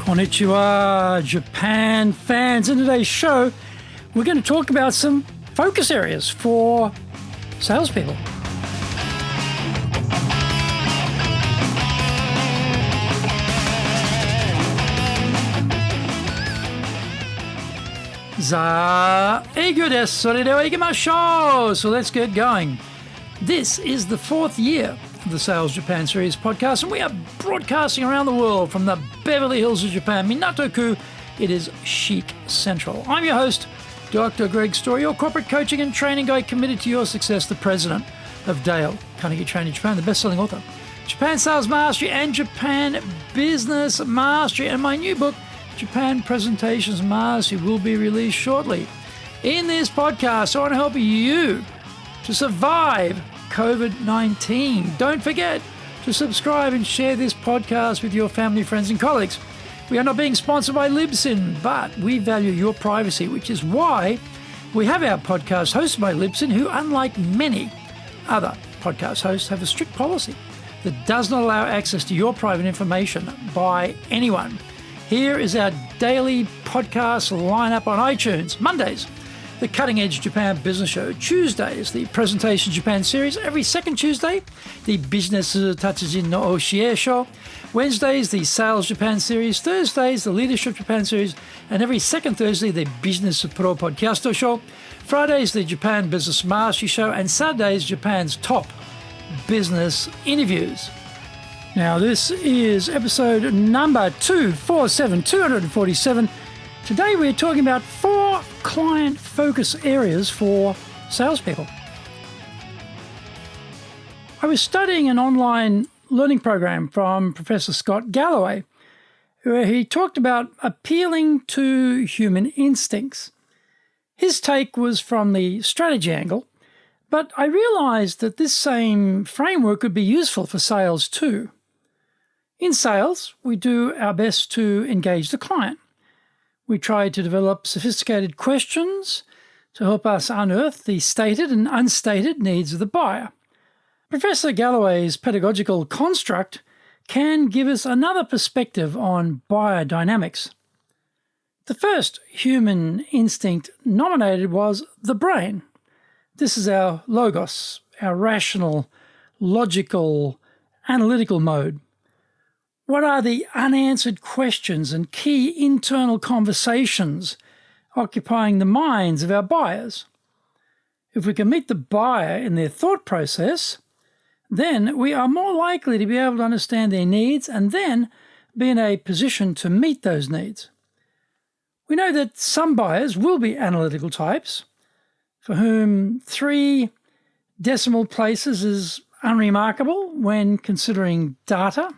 Konnichiwa, Japan fans. In today's show, we're going to talk about some focus areas for salespeople. So let's get going. This is the fourth year of the Sales Japan Series podcast, and we are broadcasting around the world from the Beverly Hills of Japan, Minato-ku. It is Chic Central. I'm your host, Dr. Greg Story, your corporate coaching and training guy committed to your success, the president of Dale Carnegie Training Japan, the best-selling author, Japan Sales Mastery and Japan Business Mastery, and my new book, Japan Presentations Mastery, will be released shortly. In this podcast, I want to help you to survive COVID-19. Don't forget to subscribe and share this podcast with your family, friends, and colleagues. We are not being sponsored by Libsyn, but we value your privacy, which is why we have our podcast hosted by Libsyn, who, unlike many other podcast hosts, have a strict policy that does not allow access to your private information by anyone. Here is our daily podcast lineup on iTunes. Mondays, the Cutting Edge Japan Business Show. Tuesdays, the Presentation Japan Series. Every second Tuesday, the Business Tatsujin no Oshie Show. Wednesdays, the Sales Japan Series. Thursdays, the Leadership Japan Series. And every second Thursday, the Business Pro Podcast Show. Fridays, the Japan Business Mastery Show. And Saturdays, Japan's top business interviews. Now, this is episode number 247. Today, we're talking about 4 client focus areas for salespeople. I was studying an online learning program from Professor Scott Galloway, where he talked about appealing to human instincts. His take was from the strategy angle, but I realized that this same framework could be useful for sales too. In sales, we do our best to engage the client. We try to develop sophisticated questions to help us unearth the stated and unstated needs of the buyer. Professor Galloway's pedagogical construct can give us another perspective on buyer dynamics. The first human instinct nominated was the brain. This is our logos, our rational, logical, analytical mode. What are the unanswered questions and key internal conversations occupying the minds of our buyers? If we can meet the buyer in their thought process, then we are more likely to be able to understand their needs and then be in a position to meet those needs. We know that some buyers will be analytical types, for whom 3 decimal places is unremarkable when considering data.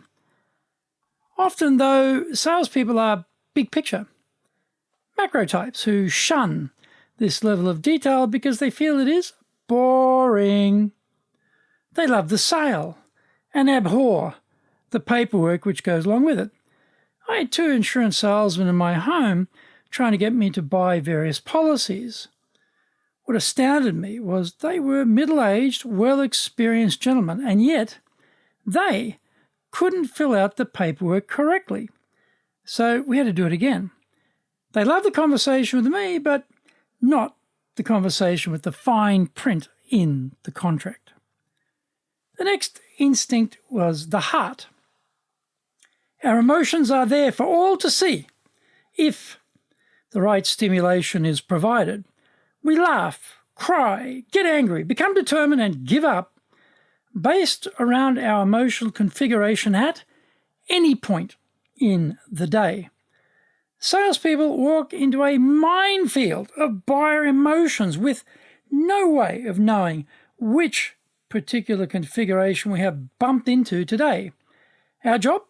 Often, though, salespeople are big picture, macro types who shun this level of detail because they feel it is boring. They love the sale and abhor the paperwork which goes along with it. I had 2 insurance salesmen in my home trying to get me to buy various policies. What astounded me was they were middle-aged, well-experienced gentlemen, and yet they couldn't fill out the paperwork correctly. So we had to do it again. They loved the conversation with me, but not the conversation with the fine print in the contract. The next instinct was the heart. Our emotions are there for all to see if the right stimulation is provided. We laugh, cry, get angry, become determined, and give up based around our emotional configuration at any point in the day. Salespeople walk into a minefield of buyer emotions with no way of knowing which particular configuration we have bumped into today. Our job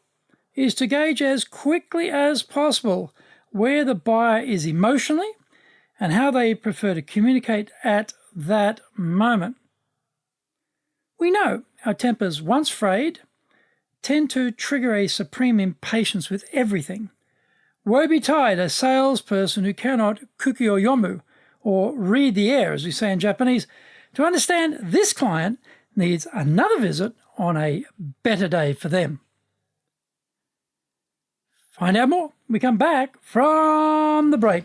is to gauge as quickly as possible where the buyer is emotionally and how they prefer to communicate at that moment. We know our tempers, once frayed, tend to trigger a supreme impatience with everything. Woe betide a salesperson who cannot kuki o yomu, or read the air, as we say in Japanese. To understand this client needs another visit on a better day for them. Find out more when we come back from the break.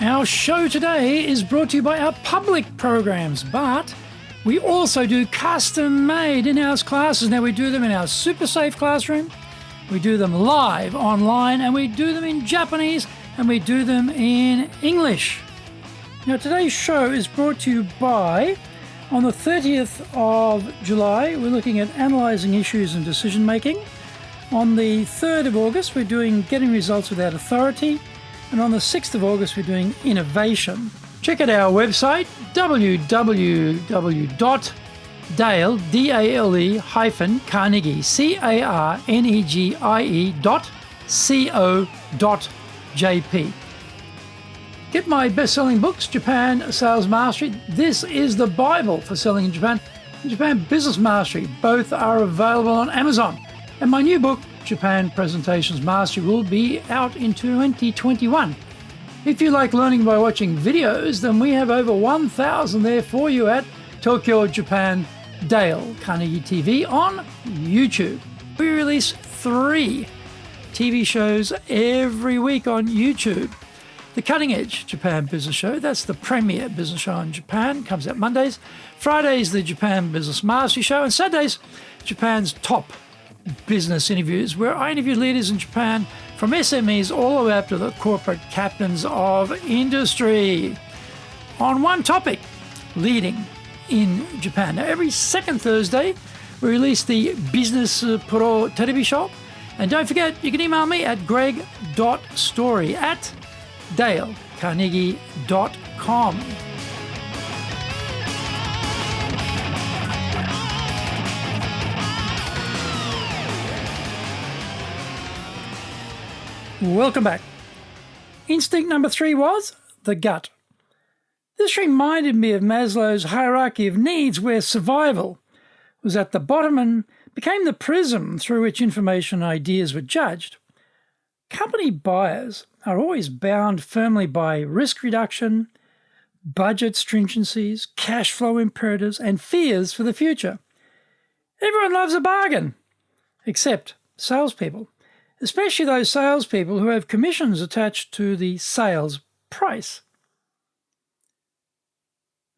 Our show today is brought to you by our public programs, but we also do custom-made in-house classes. Now, we do them in our super safe classroom, we do them live online, and we do them in Japanese, and we do them in English. Now, today's show is brought to you by, on the 30th of July, we're looking at analysing issues and decision-making. On the 3rd of August, we're doing getting results without authority. And on the 6th of August, we're doing innovation. Check out our website, www.dale-carnegie, carnegie.co.jp. Get my best-selling books, Japan Sales Mastery. This is the Bible for selling in Japan. And Japan Business Mastery. Both are available on Amazon. And my new book, Japan Presentations Mastery, will be out in 2021. If you like learning by watching videos, then we have over 1,000 there for you at Tokyo, Japan, Dale Carnegie TV on YouTube. We release 3 TV shows every week on YouTube. The Cutting Edge Japan Business Show, that's the premier business show in Japan, comes out Mondays. Fridays, the Japan Business Mastery Show, and Saturdays, Japan's top business interviews, where I interview leaders in Japan from SMEs all the way up to the corporate captains of industry on one topic, leading in Japan. Now, every second Thursday, we release the Business Pro Television Show. And don't forget, you can email me at greg.story@dalecarnegie.com. Welcome back. Instinct number 3 was the gut. This reminded me of Maslow's hierarchy of needs, where survival was at the bottom and became the prism through which information and ideas were judged. Company buyers are always bound firmly by risk reduction, budget stringencies, cash flow imperatives, and fears for the future. Everyone loves a bargain, except salespeople. Especially those salespeople who have commissions attached to the sales price.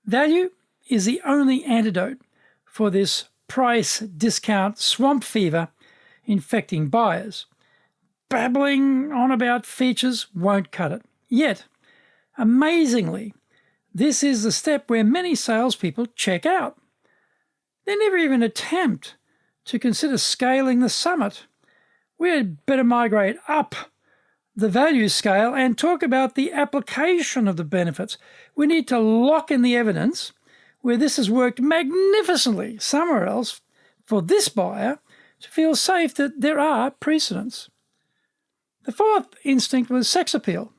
Value is the only antidote for this price discount swamp fever infecting buyers. Babbling on about features won't cut it. Yet, amazingly, this is the step where many salespeople check out. They never even attempt to consider scaling the summit. We had better migrate up the value scale and talk about the application of the benefits. We need to lock in the evidence where this has worked magnificently somewhere else for this buyer to feel safe that there are precedents. The 4th instinct was sex appeal.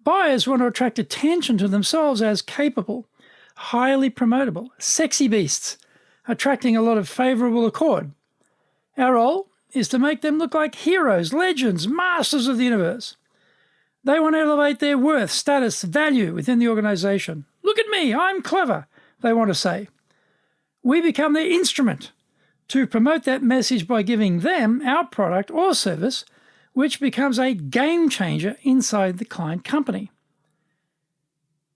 Buyers want to attract attention to themselves as capable, highly promotable, sexy beasts, attracting a lot of favourable accord. Our role is to make them look like heroes, legends, masters of the universe. They want to elevate their worth, status, value within the organisation. Look at me, I'm clever, they want to say. We become their instrument to promote that message by giving them our product or service, which becomes a game changer inside the client company.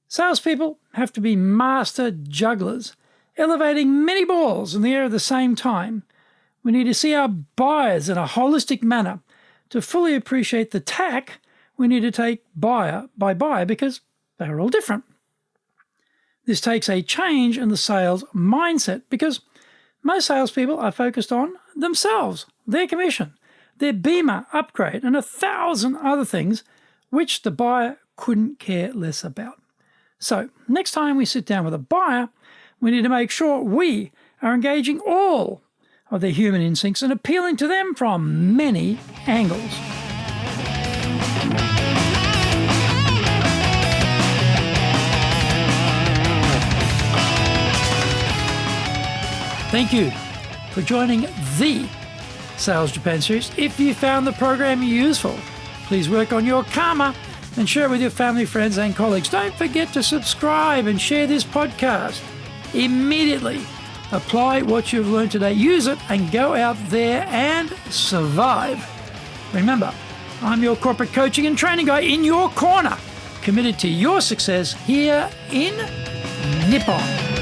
Salespeople have to be master jugglers, elevating many balls in the air at the same time. We need to see our buyers in a holistic manner to fully appreciate the tack we need to take buyer by buyer, because they're all different. This takes a change in the sales mindset, because most salespeople are focused on themselves, their commission, their Beamer upgrade, and 1,000 other things which the buyer couldn't care less about. So next time we sit down with a buyer, we need to make sure we are engaging all of their human instincts and appealing to them from many angles. Thank you for joining the Sales Japan series. If you found the program useful, please work on your karma and share it with your family, friends, and colleagues. Don't forget to subscribe and share this podcast. Immediately apply what you've learned today. Use it and go out there and survive. Remember, I'm your corporate coaching and training guy in your corner, committed to your success here in Nippon.